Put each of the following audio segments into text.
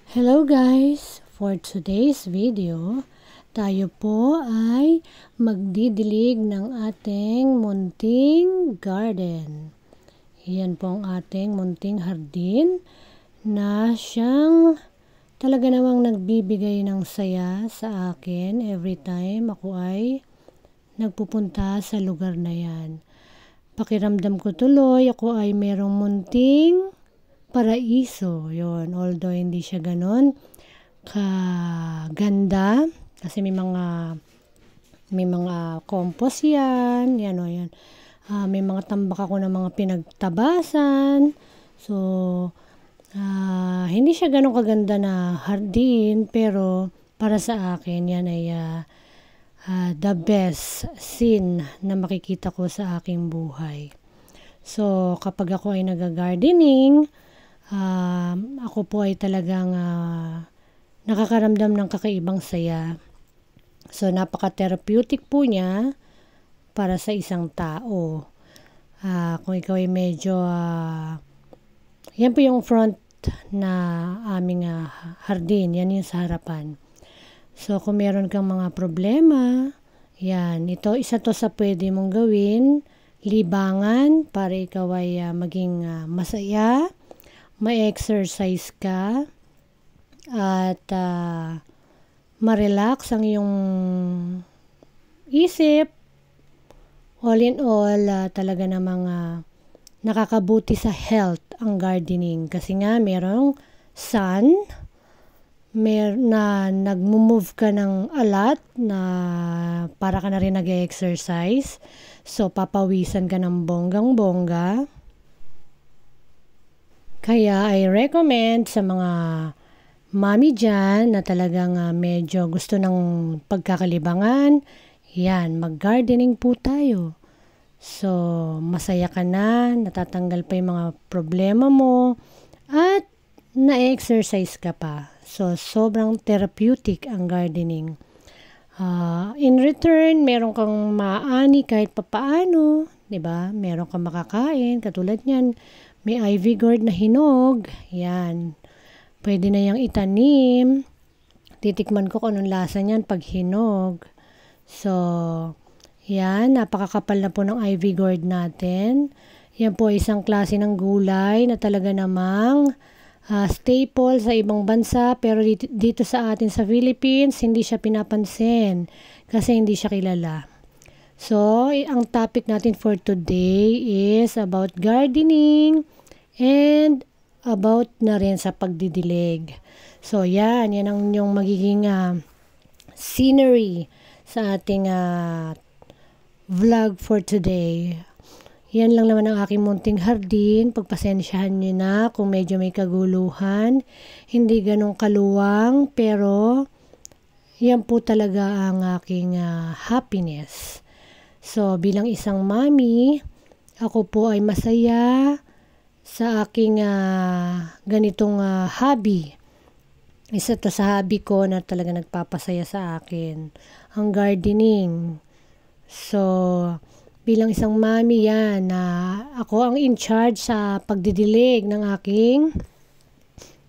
Hello guys! For today's video, tayo po ay magdidilig ng ating munting garden. Yan po ang ating munting hardin na siyang talaga namang nagbibigay ng saya sa akin every time ako ay nagpupunta sa lugar na yan. Pakiramdam ko tuloy ako ay merong munting paraiso, yon. Although hindi siya ganon kaganda kasi may mga compost yan, yan o yan. May mga tambak ako ng mga pinagtabasan. So hindi siya ganon kaganda na hardin, pero para sa akin yan ay the best scene na makikita ko sa aking buhay. So kapag ako ay nag-gardening, ako po ay talagang nakakaramdam ng kakaibang saya. So napaka-therapeutic po niya para sa isang tao. Kung ikaw ay medyo yan po yung front na aming hardin, yan yung sa harapan. So kung meron kang mga problema, yan, isa to sa pwede mong gawin, libangan para ikaw ay maging masaya, ma-exercise ka, at ma-relax ang iyong isip. All in all, talaga namang nakakabuti sa health ang gardening. Kasi nga, merong sun, na nag-move ka ng alat, na para ka na rin nag-exercise. So, papawisan ka ng bonggang-bongga. Kaya I recommend sa mga mami dyan na talagang medyo gusto ng pagkakalibangan, yan, mag-gardening po tayo. So, masaya ka na, natatanggal pa yung mga problema mo, at na-exercise ka pa. So, sobrang therapeutic ang gardening. In return, meron kang maaani kahit papaano, 'di ba? Meron kang makakain, katulad niyan. May ivy gourd na hinog, yan. Pwede na yang itanim. Titikman ko kung anong lasa niyan pag hinog. So, yan, napakakapal na po ng ivy gourd natin. Yan po isang klase ng gulay na talaga namang staple sa ibang bansa, pero dito sa atin sa Philippines, hindi siya pinapansin kasi hindi siya kilala. So, ang topic natin for today is about gardening and about na rin sa pagdidilig. So, yan ang yung magiging scenery sa ating vlog for today. Yan lang naman ang aking munting hardin. Pagpasensyahan nyo na kung medyo may kaguluhan. Hindi ganong kaluwang, pero yan po talaga ang aking happiness. So, bilang isang mami, ako po ay masaya sa aking ganitong hobby. Isa to sa hobby ko na talaga nagpapasaya sa akin, ang gardening. So, bilang isang mami yan, ako ang in charge sa pagdidilig ng aking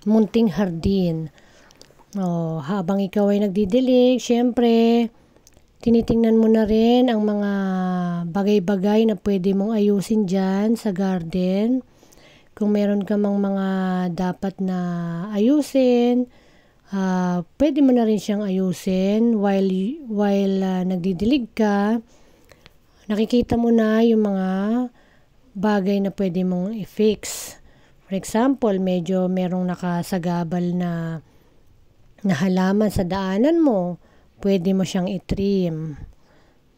munting hardin. Habang ikaw ay nagdidilig, syempre, tinitingnan mo na rin ang mga bagay-bagay na pwede mong ayusin dyan sa garden. Kung meron ka mga dapat na ayusin, pwede mo na rin siyang ayusin while nagdidilig ka. Nakikita mo na yung mga bagay na pwede mong i-fix. For example, medyo merong nakasagabal na halaman sa daanan mo, pwede mo siyang i-trim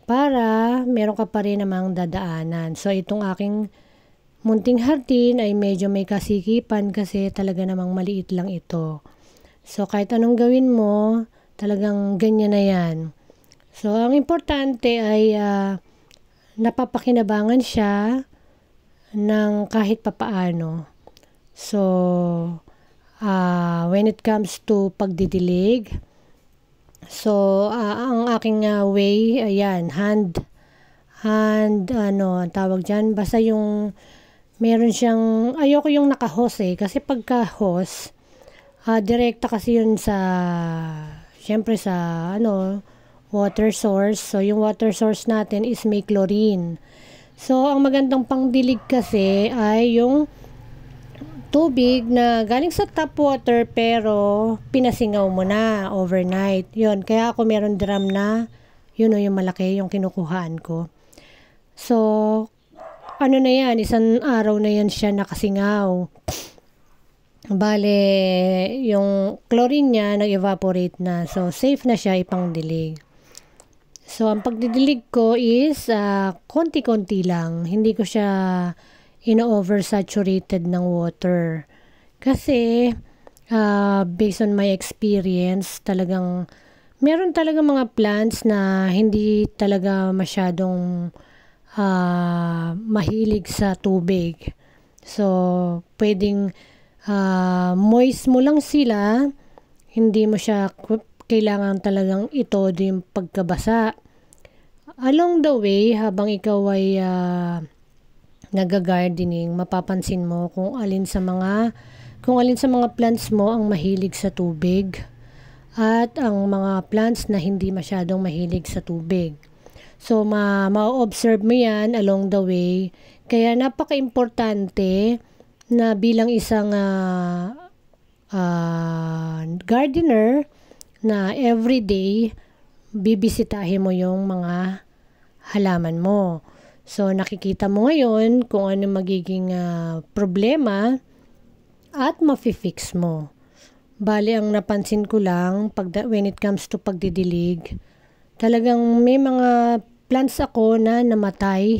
para meron ka pa rin namang dadaanan. So, itong aking munting hardin ay medyo may kasikipan kasi talaga namang maliit lang ito. So, kahit anong gawin mo, talagang ganyan na yan. So, ang importante ay napapakinabangan siya ng kahit papaano. So, when it comes to pagdidilig, so, ang aking way, ayan, hand, tawag dyan, basta yung meron siyang, ayoko yung naka-hose kasi pagka-hose, Direkta kasi yun sa, syempre sa water source. So, yung water source natin is may chlorine. So, ang magandang pangdilig kasi ay yung tubig na galing sa tap water pero pinasingaw mo na overnight. Yun, kaya ako meron drum na, yun yung malaki, yung kinukuhaan ko. So, ano na yan, isang araw na yan siya nakasingaw. Bale, yung chlorine niya nag-evaporate na. So, safe na siya ipangdilig. So, ang pagdidilig ko is konti-konti lang. Hindi ko siya ino-oversaturated ng water. Kasi, based on my experience, meron talaga mga plants na hindi talaga masyadong mahilig sa tubig. So, pwedeng moist mo lang sila, hindi mo siya kailangan talagang itodo yung pagkabasa. Along the way, habang ikaw ay nag-gardening, mapapansin mo kung alin sa mga plants mo ang mahilig sa tubig at ang mga plants na hindi masyadong mahilig sa tubig. So, ma-observe mo yan along the way. Kaya napaka-importante na bilang isang gardener na everyday bibisitahin mo yung mga halaman mo. So, nakikita mo ngayon kung ano magiging problema at mafi-fix mo. Bali, ang napansin ko lang when it comes to pagdidilig, talagang may mga plants ako na namatay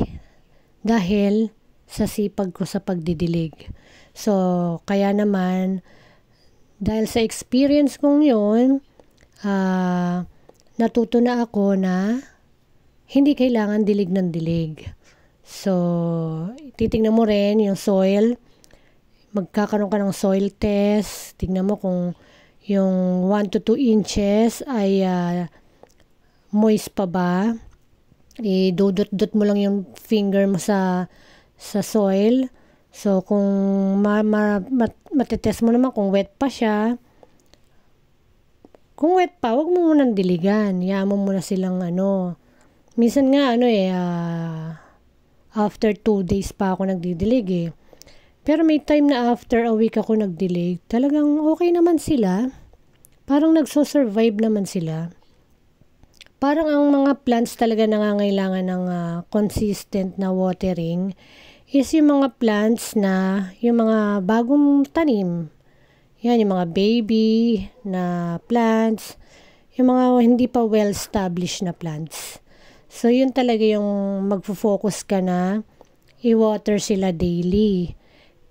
dahil sa sipag ko sa pagdidilig. So, kaya naman, dahil sa experience kong yun, natuto na ako na hindi kailangan dilig ng dilig. So, titingnan mo rin yung soil. Magkakaroon ka ng soil test. Tingnan mo kung yung 1 to 2 inches ay moist pa ba. Idudot-dot mo lang yung finger mo sa soil. So, kung matetest mo naman kung wet pa siya. Kung wet pa, wag mo munang diligan. Hayaan mo muna silang minsan nga after 2 days pa ako nagdidilig eh. Pero may time na after a week ako nagdilig, talagang okay naman sila. Parang nagso-survive naman sila. Parang ang mga plants talaga nangangailangan ng consistent na watering is yung mga plants na yung mga bagong tanim. Yan, yung mga baby na plants, yung mga hindi pa well-established na plants. So, yun talaga yung magfo-focus ka na i-water sila daily.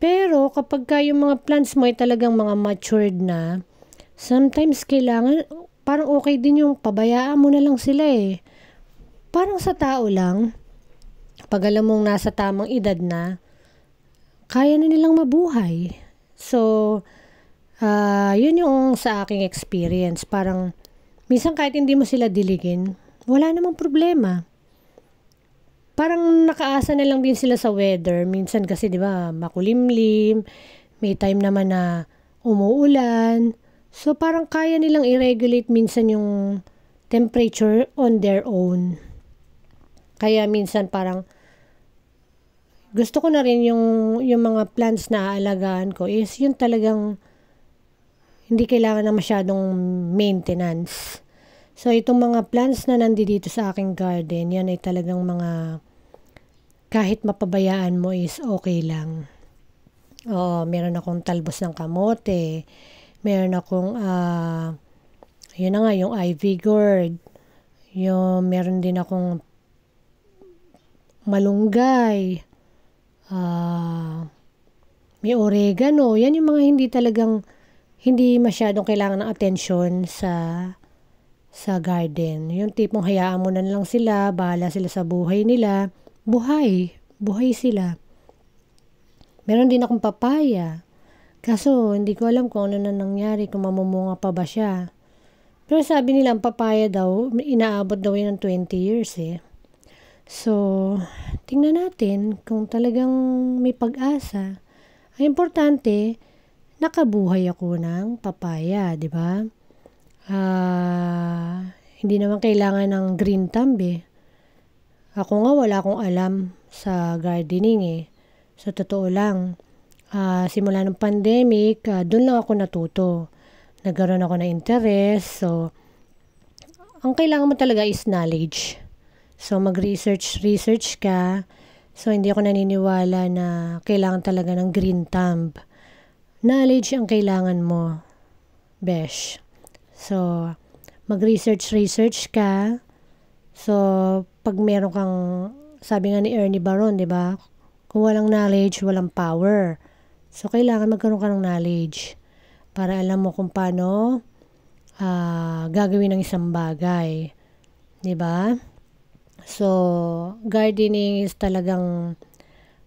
Pero, kapag yung mga plants mo ay talagang mga matured na, sometimes kailangan, parang okay din yung pabayaan mo na lang sila eh. Parang sa tao lang, pag alam mong nasa tamang edad na, kaya na nilang mabuhay. So, yun yung sa aking experience. Parang, minsan kahit hindi mo sila diligin, wala namang problema. Parang nakaasa na lang din sila sa weather. Minsan kasi, di ba, makulimlim. May time naman na umuulan. So, parang kaya nilang i-regulate minsan yung temperature on their own. Kaya minsan parang gusto ko na rin yung mga plants na aalagaan ko is yung talagang hindi kailangan na masyadong maintenance. So, itong mga plants na nandito sa aking garden, yan ay talagang mga kahit mapabayaan mo is okay lang. Meron akong talbos ng kamote. Meron akong, yun na nga, yung ivy gourd. Meron din akong malunggay. May oregano. Yan yung mga hindi masyadong kailangan ng atensyon sa garden. Yung tipong hayaan mo na lang sila, bahala sila sa buhay nila. Buhay sila. Meron din akong papaya. Kaso, hindi ko alam kung ano na nangyari, kung mamumunga pa ba siya. Pero sabi nila, ang papaya daw, inaabot daw yun ng 20 years eh. So, tingnan natin kung talagang may pag-asa. Ang importante, nakabuhay ako ng papaya, di ba? Hindi naman kailangan ng green thumb eh. Ako nga wala akong alam sa gardening eh. Sa totoo lang, simula ng pandemic, doon lang ako natuto. Nagkaroon ako ng interest. So, ang kailangan mo talaga is knowledge. So, mag-research ka. So, hindi ako naniniwala na kailangan talaga ng green thumb. Knowledge ang kailangan mo, besh. So, mag-research ka. So, pag meron kang, sabi nga ni Ernie Baron, di ba? Kung walang knowledge, walang power. So, kailangan magkaroon ka ng knowledge para alam mo kung paano gagawin ng isang bagay. Di ba? So, gardening is talagang,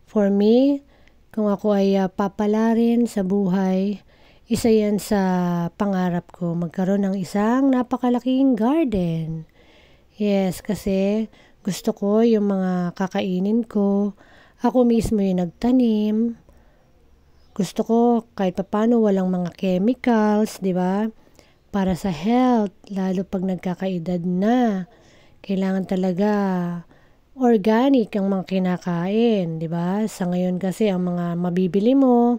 for me, kung ako ay papalarin sa buhay, isa yan sa pangarap ko, magkaroon ng isang napakalaking garden. Yes, kasi gusto ko yung mga kakainin ko, ako mismo yung nagtanim. Gusto ko kahit papaano walang mga chemicals, di ba? Para sa health, lalo pag nagkakaedad na. Kailangan talaga organic ang mga kinakain, di ba? Sa ngayon kasi ang mga mabibili mo,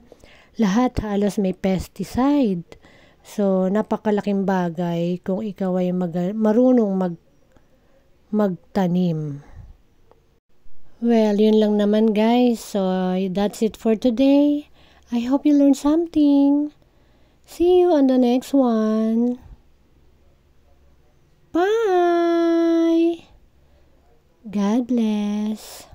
lahat halos may pesticide. So, napakalaking bagay kung ikaw ay marunong magtanim. Well, yun lang naman guys. So, that's it for today. I hope you learned something. See you on the next one. Bye! God bless.